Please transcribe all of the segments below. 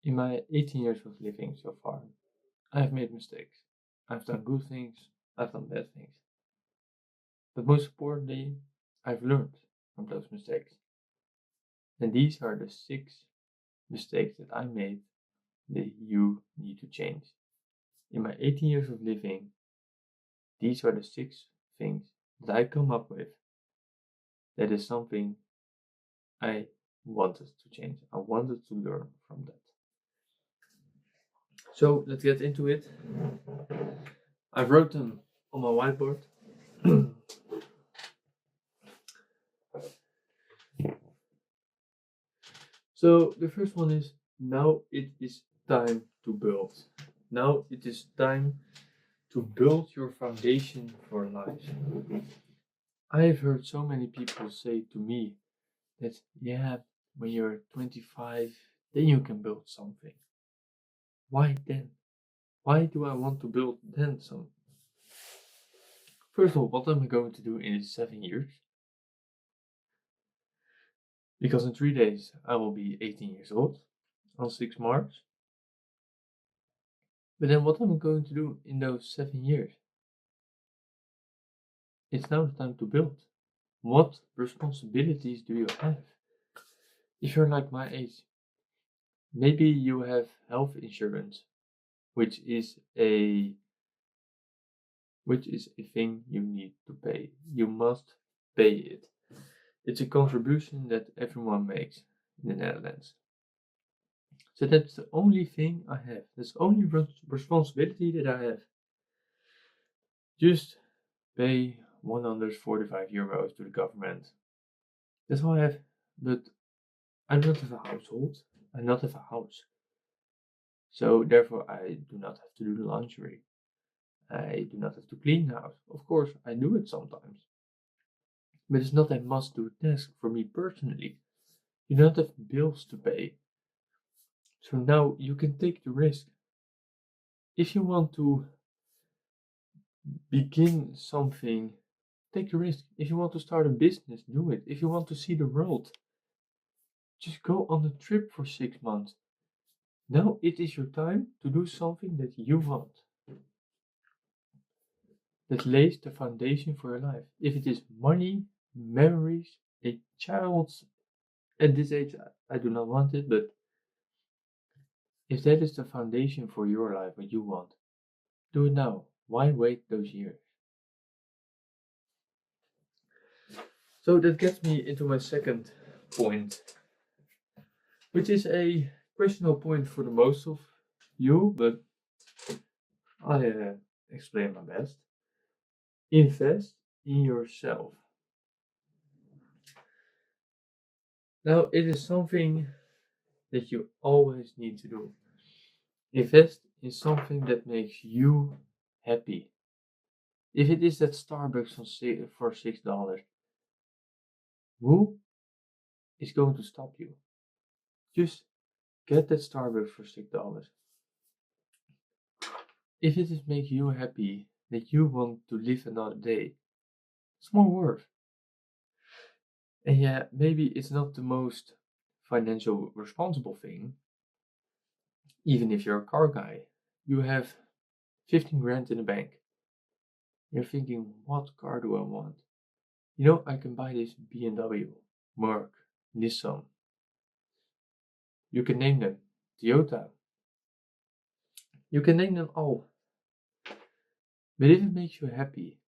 In my 18 years of living so far, I have made mistakes. I've done good things, I've done bad things. But most importantly, I've learned from those mistakes. And these are the 6 mistakes that I made that you need to change. In my 18 years of living, these are the 6 things that I come up with. That is something I wanted to change. I wanted to learn from that. So let's get into it. I wrote them on my whiteboard. So the first one is, now it is time to build. Now it is time to build your foundation for life. I've heard so many people say to me that, yeah, when you're 25, then you can build something. Why then? Why do I want to build then something? First of all, what am I going to do in these 7 years? Because in 3 days I will be 18 years old on 6 March. But then what am I going to do in those 7 years? It's now the time to build. What responsibilities do you have? If you're like my age, maybe you have health insurance, which is a thing you need to pay. You must pay it. It's a contribution that everyone makes in the Netherlands. So that's the only thing I have. That's the only responsibility that I have. Just pay 145 euros to the government. That's all I have. But I do not have a household. I do not have a house. So therefore I do not have to do the laundry. I do not have to clean the house. Of course, I do it sometimes. But it's not a must-do task for me personally. You don't have bills to pay. So now you can take the risk. If you want to begin something, take the risk. If you want to start a business, do it. If you want to see the world, just go on a trip for 6 months. Now it is your time to do something that you want. That lays the foundation for your life. If it is money, memories, a child's, at this age I do not want it, but if that is the foundation for your life, what you want, do it now. Why wait those years? So that gets me into my second point, which is a questionable point for the most of you, but I explain my best. Invest in yourself. Now, it is something that you always need to do. Invest in something that makes you happy. If it is that Starbucks for $6, who is going to stop you? Just get that Starbucks for $6. If it is making you happy that you want to live another day, it's more worth. And yeah, maybe it's not the most financial responsible thing. Even if you're a car guy, you have 15 grand in the bank. You're thinking, what car do I want? You know, I can buy this BMW, Merc, Nissan. You can name them, Toyota. You can name them all. But if it makes you happy,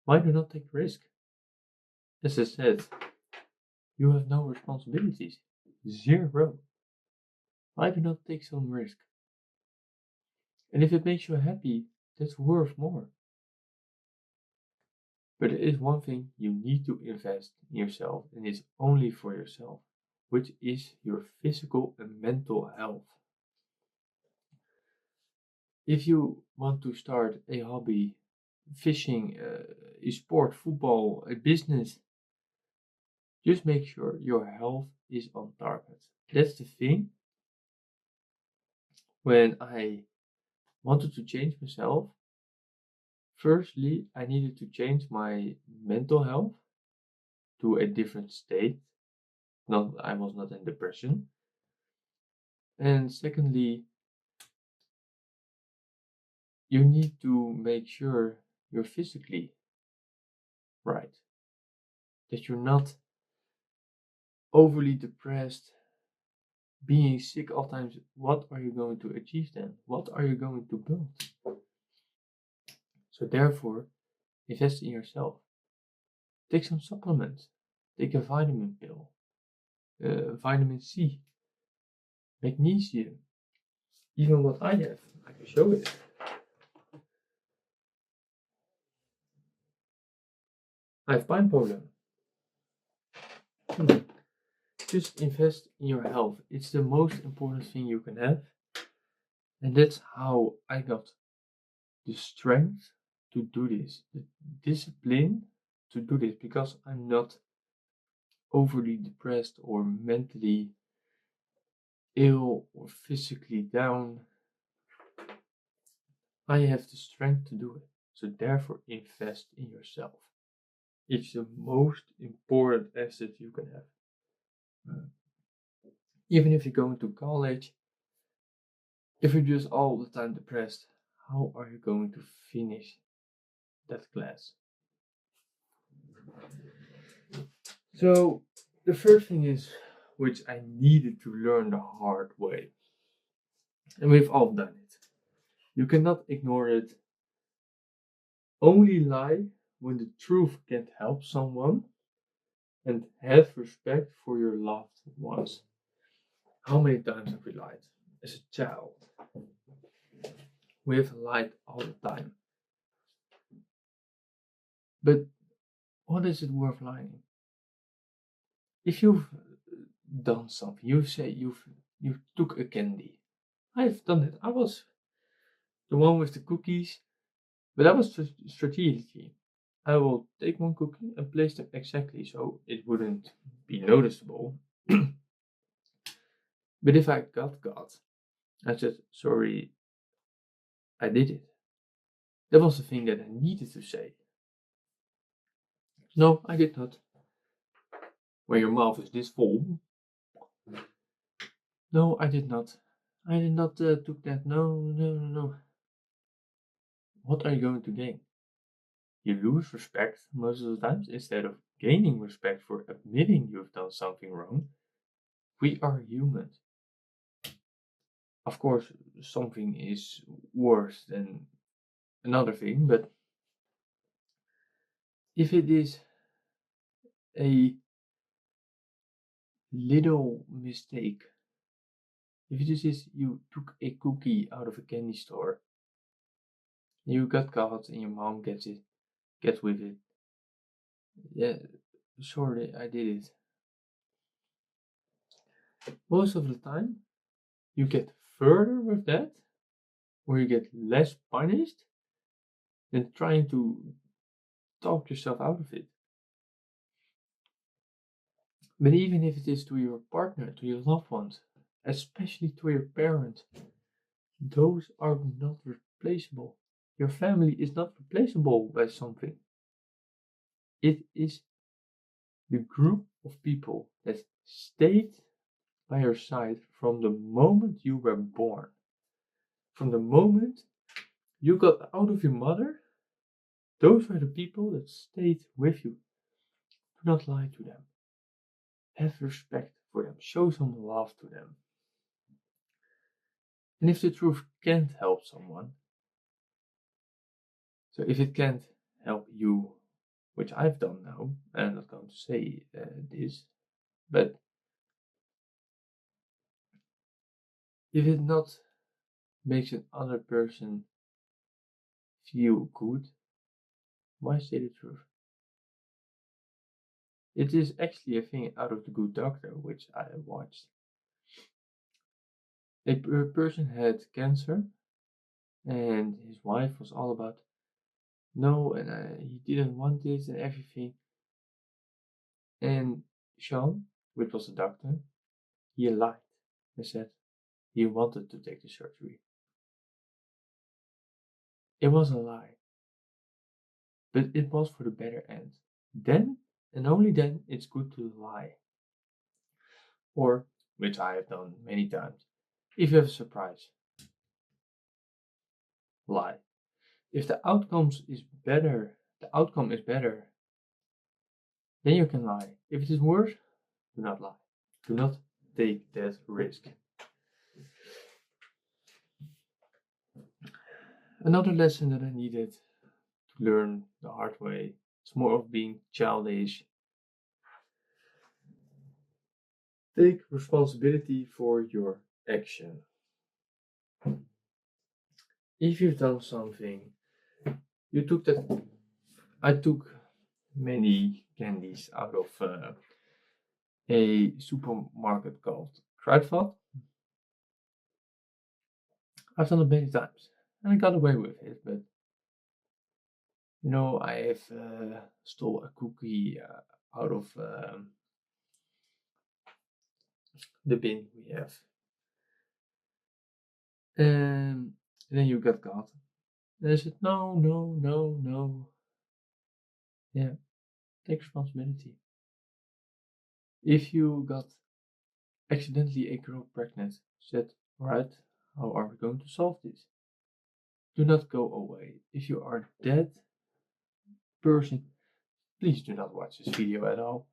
why do not take risk? As I said, you have no responsibilities. Zero. Why do not take some risk? And if it makes you happy, that's worth more. But there is one thing you need to invest in yourself, and it's only for yourself, which is your physical and mental health. If you want to start a hobby, fishing, a sport, football, a business, just make sure your health is on target. That's the thing. When I wanted to change myself, firstly, I needed to change my mental health to a different state. I was not in depression. And secondly, you need to make sure you're physically right, that you're not overly depressed, being sick all times. What are you going to achieve then? What are you going to build? So therefore, invest in yourself. Take some supplements. Take a vitamin pill, vitamin C, magnesium, even what I have. I can show it. I have bipolar. Just invest in your health. It's the most important thing you can have. And that's how I got the strength to do this, the discipline to do this, because I'm not overly depressed or mentally ill or physically down. I have the strength to do it. So therefore, invest in yourself. It's the most important asset you can have. Even if you go into college, if you're just all the time depressed, how are you going to finish that class? So the first thing is, which I needed to learn the hard way, and we've all done it. You cannot ignore it. Only lie when the truth can't help someone, and have respect for your loved ones. How many times have we lied? As a child, we have lied all the time. But what is it worth lying? If you've done something, you say you took a candy. I've done it. I was the one with the cookies, but that was strategically. I will take one cookie and place them exactly so it wouldn't be noticeable. But if I got caught, I said, sorry, I did it. That was the thing that I needed to say. No, I did not. When your mouth is this full. No, I did not. I did not took that. No, no, no, no. What are you going to gain? You lose respect most of the times instead of gaining respect for admitting you've done something wrong. We are humans. Of course, something is worse than another thing, but if it is a little mistake, if it is you took a cookie out of a candy store, you got caught and your mom gets with it. Yeah, sorry, I did it. Most of the time, you get further with that, or you get less punished than trying to talk yourself out of it. But even if it is to your partner, to your loved ones, especially to your parents, those are not replaceable. Your family is not replaceable by something. It is the group of people that stayed by your side from the moment you were born. From the moment you got out of your mother, those were the people that stayed with you. Do not lie to them. Have respect for them. Show some love to them. And if the truth can't help someone, so if it can't help you, which I've done now, and I'm not going to say this, but if it not makes another person feel good, why say the truth? It is actually a thing out of The Good Doctor, which I watched. A person had cancer, and his wife was all about, no, and he didn't want this and everything. And Sean, which was the doctor, he lied and said he wanted to take the surgery. It was a lie, but it was for the better end. Then, and only then, it's good to lie. Or, which I have done many times, If you have a surprise, lie. If the outcome is better, then you can lie. If it is worse, do not lie. Do not take that risk. Another lesson that I needed to learn the hard way, it's more of being childish. Take responsibility for your action. If you've done something, you took that. I took many candies out of a supermarket called Kruidvat. I've done it many times, and I got away with it. But I have stole a cookie out of the bin we have, and then you got caught. And I said, no, no, no, no. Yeah, take responsibility. If you got accidentally a girl pregnant, said, alright, how are we going to solve this? Do not go away. If you are that person, please do not watch this video at all.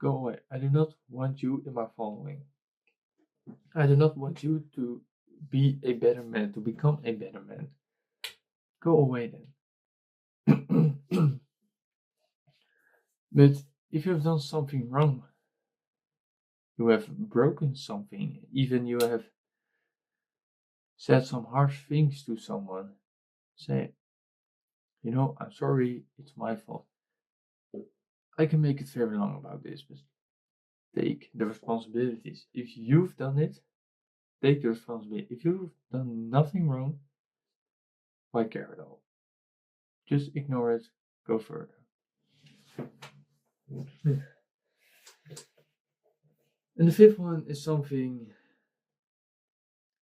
Go away. I do not want you in my following. I do not want you to be a better man, to become a better man. Go away then. But if you have done something wrong, you have broken something, even you have said some harsh things to someone, say, I'm sorry, it's my fault. I can make it very long about this, but take the responsibilities. If you've done it, take the responsibility. If you've done nothing wrong, why care at all? Just ignore it, go further. And the fifth one is something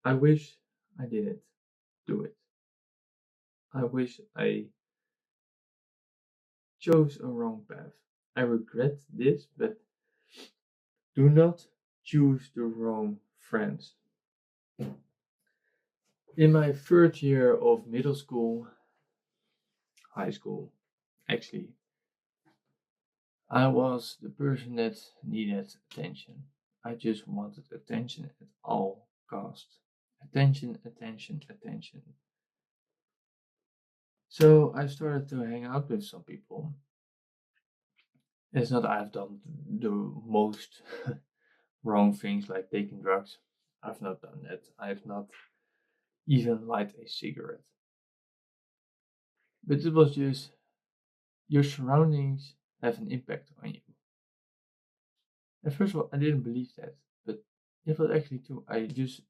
I wish I didn't do it. I wish I chose a wrong path. I regret this, but do not choose the wrong friends. In my third year of middle school, high school, actually, I was the person that needed attention. I just wanted attention at all costs. Attention, attention, attention. So I started to hang out with some people. It's not I've done the most wrong things like taking drugs. I've not done that. I've not even light a cigarette. But it was just your surroundings have an impact on you. And first of all, I didn't believe that, but it was actually true. I just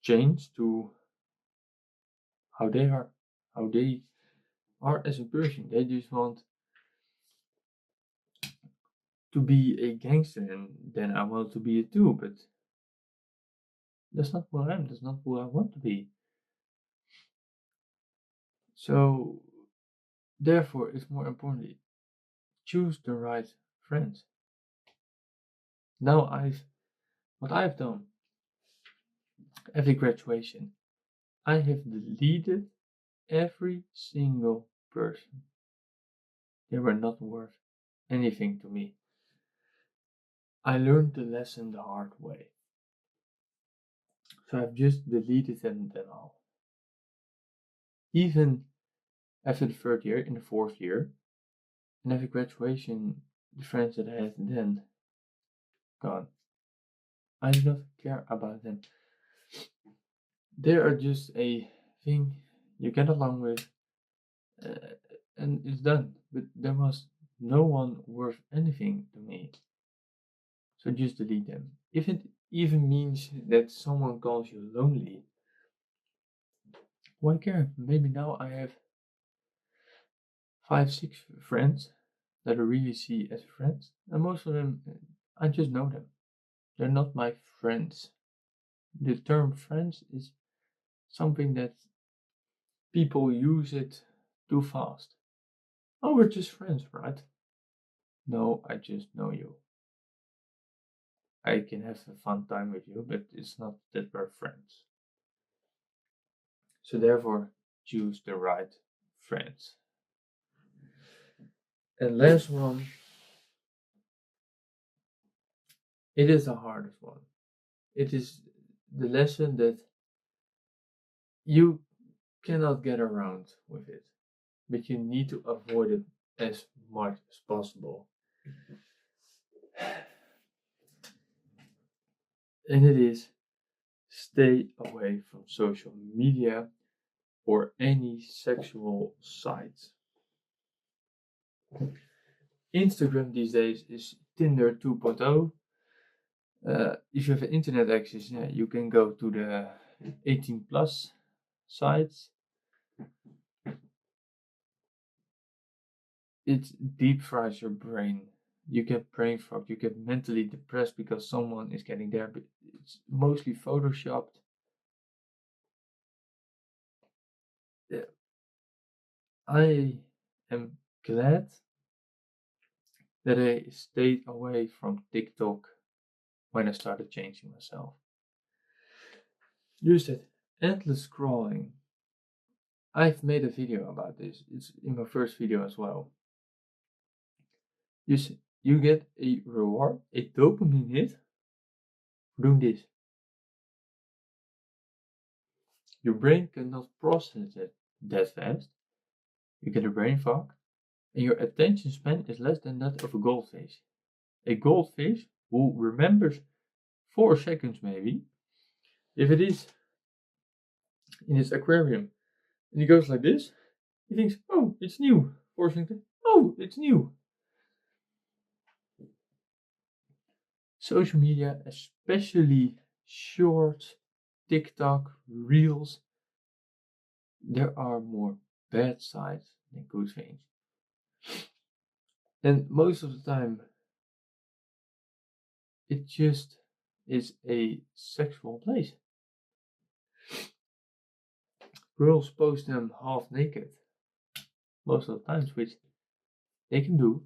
changed to how they are as a person. They just want to be a gangster, and then I want to be it too, but that's not who I am. That's not who I want to be. So, therefore, it's more importantly, choose the right friends. Now what I've done, every graduation, I have deleted every single person. They were not worth anything to me. I learned the lesson the hard way. So I've just deleted them all. Even after the third year, in the fourth year, and after graduation, the friends that I had then, gone. I do not care about them. They are just a thing you get along with, and it's done. But there was no one worth anything to me. So just delete them. If it even means that someone calls you lonely, why care? Maybe now I have 5, 6 friends that I really see as friends, and most of them I just know them. They're not my friends. The term friends is something that people use it too fast. Oh, we're just friends, right? No, I just know you. I can have a fun time with you, but it's not that we're friends. So therefore, choose the right friends. And last one, it is the hardest one. It is the lesson that you cannot get around with it, but you need to avoid it as much as possible. And it is stay away from social media or any sexual sites. Instagram these days is Tinder 2.0. If you have internet access, yeah, you can go to the 18 plus sites. It deep fries your brain. You get brain fog, you get mentally depressed because someone is getting there, but it's mostly photoshopped. Yeah, I am glad that I stayed away from TikTok when I started changing myself. You said endless scrolling. I've made a video about this. It's in my first video as well. You get a reward, a dopamine hit for doing this. Your brain cannot process it that fast. You get a brain fog, and your attention span is less than that of a goldfish. A goldfish who remembers 4 seconds maybe, if it is in its aquarium, and he goes like this, he thinks, oh, it's new. 4 seconds, oh, it's new. Social media, especially shorts, TikTok, Reels, there are more bad sides than good things. And most of the time, it just is a sexual place. Girls post them half naked most of the times, which they can do.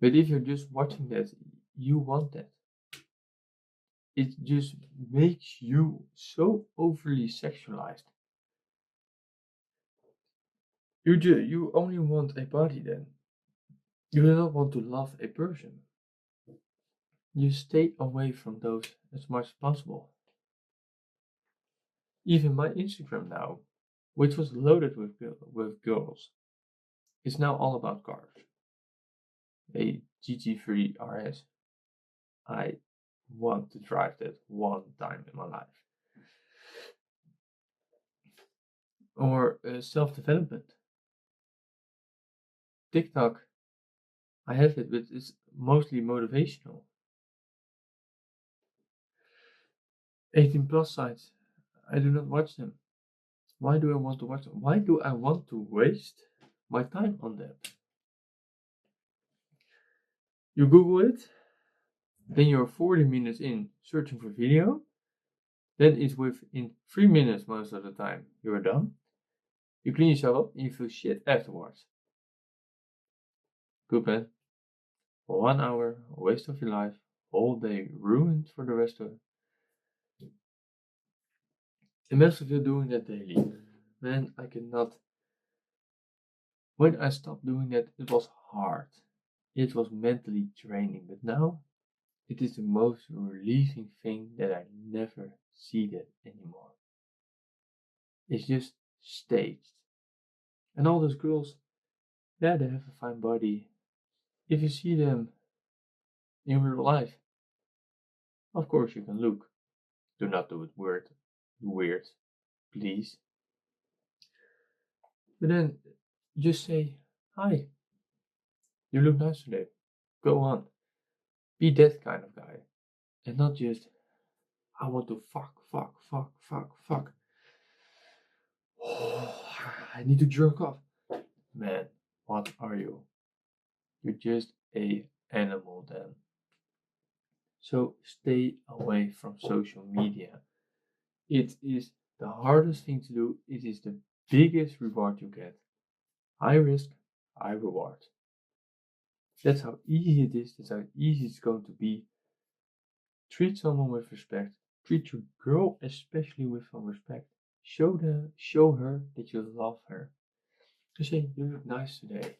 But if you're just watching that, you want that. It just makes you so overly sexualized. You only want a body then. You do not want to love a person. You stay away from those as much as possible. Even my Instagram now, which was loaded with girls, is now all about cars. A GT3 RS. I want to drive that one time in my life. Or self-development. TikTok, I have it, but it's mostly motivational. 18 plus sites, I do not watch them. Why do I want to watch them? Why do I want to waste my time on that? You Google it, then you're 40 minutes in searching for video, then it's within 3 minutes most of the time you're done. You clean yourself up and you feel shit afterwards. Good man. 1 hour, a waste of your life, whole day ruined for the rest of it. And most of you doing that daily. Man, I cannot. When I stopped doing that, it was hard. It was mentally draining, but now it is the most relieving thing that I never see that anymore. It's just staged. And all those girls, yeah, they have a fine body. If you see them in real life, of course you can look. Do not do it weird, please. But then just say, hi, you look nice today. Go on. Be that kind of guy. And not just, I want to fuck. Oh, I need to jerk off. Man, what are you? You're just a animal then. So stay away from social media. It is the hardest thing to do. It is the biggest reward you get. High risk, high reward. That's how easy it is. That's how easy it's going to be. Treat someone with respect. Treat your girl especially with some respect. Show her that you love her. Just say, you look nice today.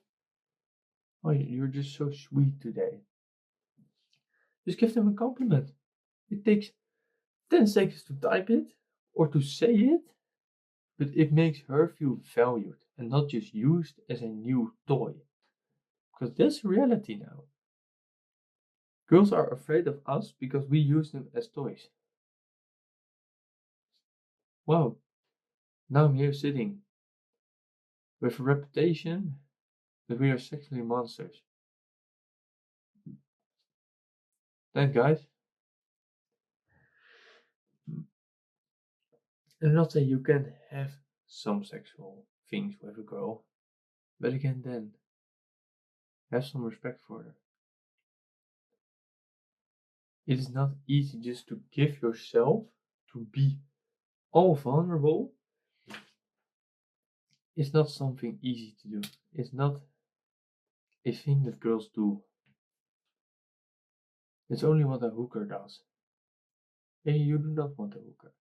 Oh, you're just so sweet today. Just give them a compliment. It takes 10 seconds to type it or to say it, but it makes her feel valued and not just used as a new toy. Because that's reality now. Girls are afraid of us because we use them as toys. Wow, now I'm here sitting with a reputation that we are sexually monsters. Thanks, guys. And not that you can have some sexual things with a girl, but again, then have some respect for her. It is not easy just to give yourself to be all vulnerable. It's not something easy to do. It's not a thing that girls do. It's only what a hooker does. And you do not want a hooker.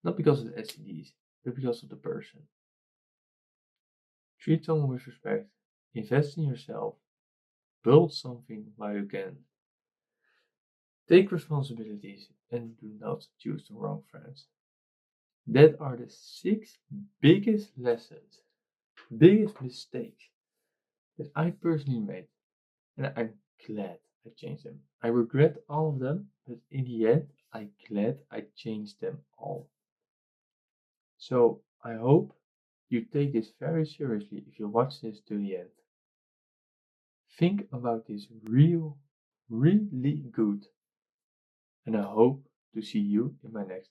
Not because of the STDs, but because of the person. Treat someone with respect. Invest in yourself. Build something while you can. Take responsibilities and do not choose the wrong friends. That are the 6 biggest lessons, biggest mistakes that I personally made. And I'm glad I changed them. I regret all of them, but in the end, I'm glad I changed them all. So I hope you take this very seriously if you watch this to the end. Think about this really good. And I hope to see you in my next